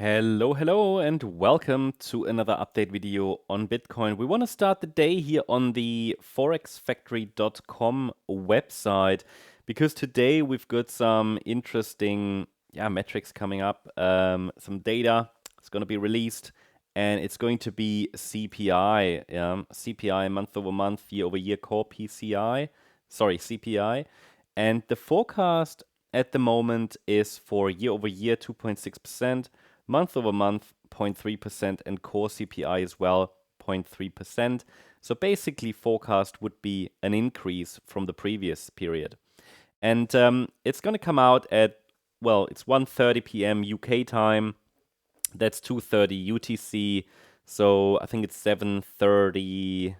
Hello, and welcome to another update video on Bitcoin. We want to start the day here on the forexfactory.com website because today we've got some interesting metrics coming up, some data. It's going to be released, and it's going to be CPI, CPI month over month, year over year core CPI, and the forecast at the moment is for year over year 2.6%. Month over month, 0.3%, and core CPI as well, 0.3%. So basically, forecast would be an increase from the previous period. And it's going to come out at, well, it's 1:30 p.m. UK time. That's 2:30 UTC. So I think it's 7:30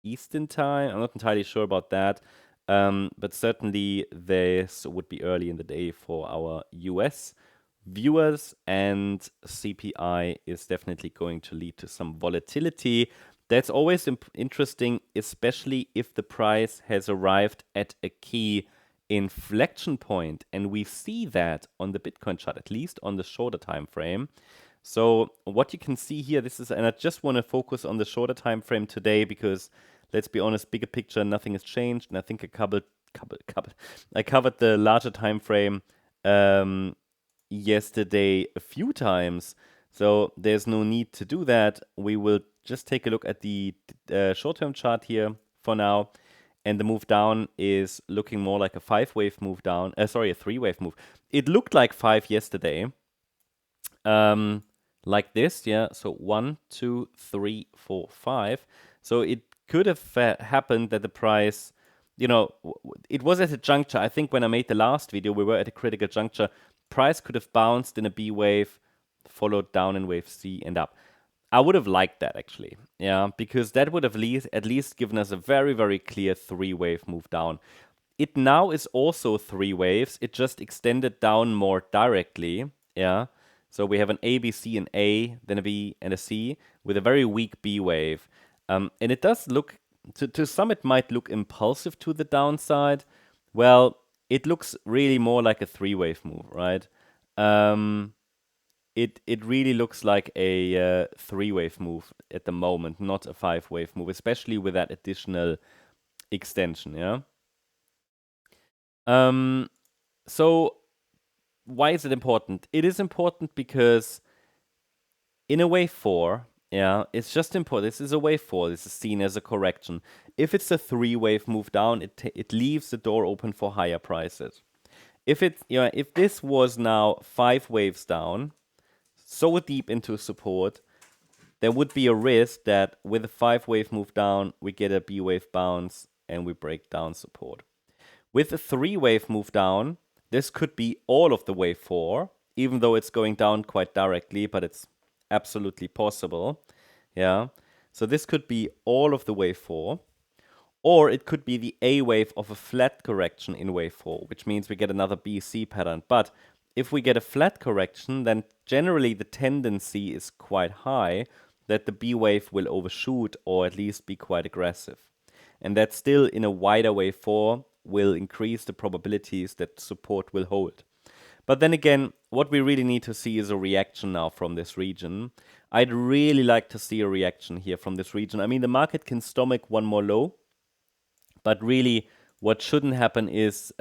Eastern time. I'm not entirely sure about that. But certainly, this would be early in the day for our US viewers, and CPI is definitely going to lead to some volatility. That's always interesting, especially if the price has arrived at a key inflection point, and we see that on the Bitcoin chart, at least on the shorter time frame. So what you can see here, and I just want to focus on the shorter time frame today because, let's be honest, bigger picture, nothing has changed, and I think I covered the larger time frame yesterday a few times, so there's no need to do that. We will just take a look at the short-term chart here for now, and the move down is looking more like a five-wave move down. A three-wave move. It looked like five yesterday, like this, yeah. So 1, 2, 3, 4, 5. So it could have happened that the price, it was at a juncture. I think when I made the last video, we were at a critical juncture. Price could have bounced in a B wave, followed down in wave C and up. I would have liked that, actually, yeah, because that would have at least given us a very, very clear three-wave move down. It now is also three waves. It just extended down more directly, yeah. So we have an A, B, C, and A, then a B and a C with a very weak B wave. And it does look, to some it might look impulsive to the downside. Well, it looks really more like a three-wave move, right? It really looks like a three-wave move at the moment, not a five-wave move, especially with that additional extension, yeah? So why is it important? It is important because in a wave 4, yeah, it's just important. This is a wave 4. This is seen as a correction. If it's a three-wave move down, it leaves the door open for higher prices. If this was now 5 waves down, so deep into support, there would be a risk that with a 5-wave move down, we get a B wave bounce and we break down support. With a 3-wave move down, this could be all of the wave 4, even though it's going down quite directly, but it's absolutely possible. Yeah. So this could be all of the wave 4, or it could be the A wave of a flat correction in wave 4, which means we get another BC pattern. But if we get a flat correction, then generally the tendency is quite high that the B wave will overshoot or at least be quite aggressive. And that still in a wider wave 4 will increase the probabilities that support will hold. But then again, what we really need to see is a reaction now from this region. I'd really like to see a reaction here from this region. I mean, the market can stomach one more low, but really what shouldn't happen is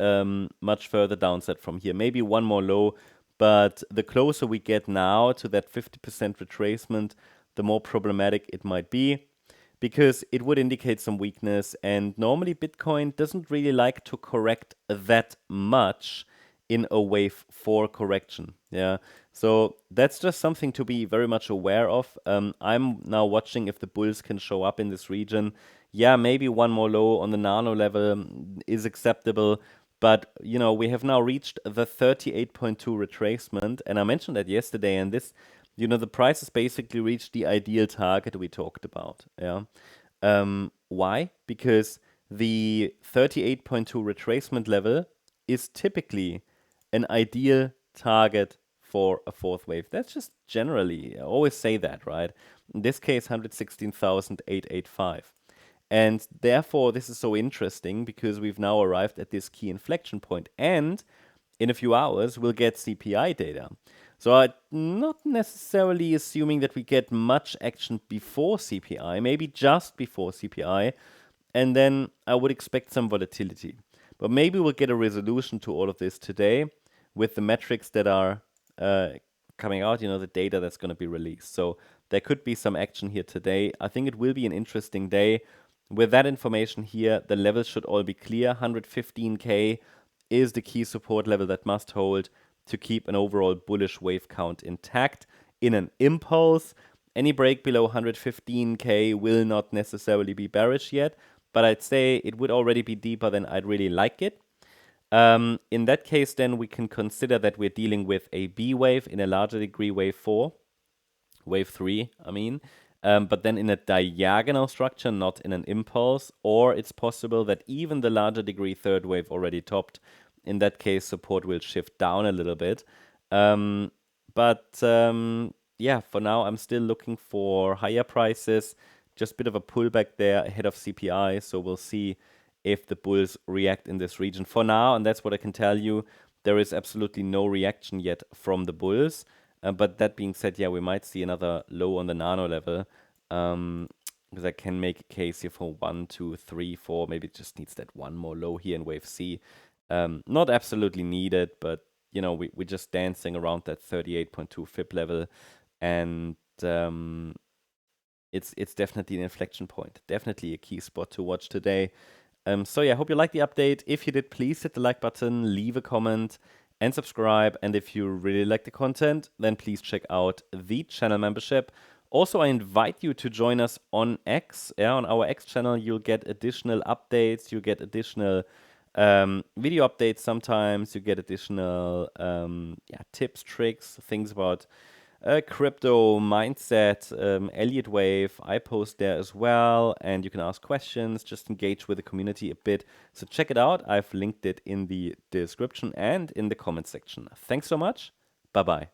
much further downside from here. Maybe one more low, but the closer we get now to that 50% retracement, the more problematic it might be, because it would indicate some weakness, and normally Bitcoin doesn't really like to correct that much in a wave 4 correction. Yeah, so that's just something to be very much aware of. I'm now watching if the bulls can show up in this region. Yeah, maybe one more low on the nano level is acceptable, but we have now reached the 38.2 retracement, and I mentioned that yesterday, and this, the price has basically reached the ideal target we talked about. Yeah, why? Because the 38.2 retracement level is typically an ideal target for a fourth wave. That's just generally, I always say that, right? In this case, 116,885. And therefore, this is so interesting because we've now arrived at this key inflection point. And in a few hours, we'll get CPI data. So I'm not necessarily assuming that we get much action before CPI, maybe just before CPI, and then I would expect some volatility. But maybe we'll get a resolution to all of this today with the metrics that are coming out, the data that's going to be released. So there could be some action here today. I think it will be an interesting day. With that information here, the levels should all be clear. 115K is the key support level that must hold to keep an overall bullish wave count intact in an impulse. Any break below 115K will not necessarily be bearish yet, but I'd say it would already be deeper than I'd really like it. In that case, then we can consider that we're dealing with a B wave, in a larger degree wave 4, wave 3, I mean, but then in a diagonal structure, not in an impulse, or it's possible that even the larger degree third wave already topped. In that case, support will shift down a little bit. Yeah, for now, I'm still looking for higher prices. Just a bit of a pullback there ahead of CPI. So we'll see if the bulls react in this region. For now, and that's what I can tell you, there is absolutely no reaction yet from the bulls. But that being said, yeah, we might see another low on the nano level. Because I can make a case here for 1, 2, 3, 4. Maybe it just needs that one more low here in wave C. Not absolutely needed, but we're just dancing around that 38.2 FIB level, and it's definitely an inflection point, definitely a key spot to watch today. So yeah, I hope you liked the update. If you did, please hit the like button, leave a comment, and subscribe. And if you really like the content, then please check out the channel membership. Also, I invite you to join us on X. Yeah, on our X channel, you'll get additional updates. You get additional video updates sometimes. You get additional tips, tricks, things about crypto, mindset, Elliott Wave. I post there as well, and you can ask questions, just engage with the community a bit. So check it out. I've linked it in the description and in the comment section. Thanks so much. Bye-bye.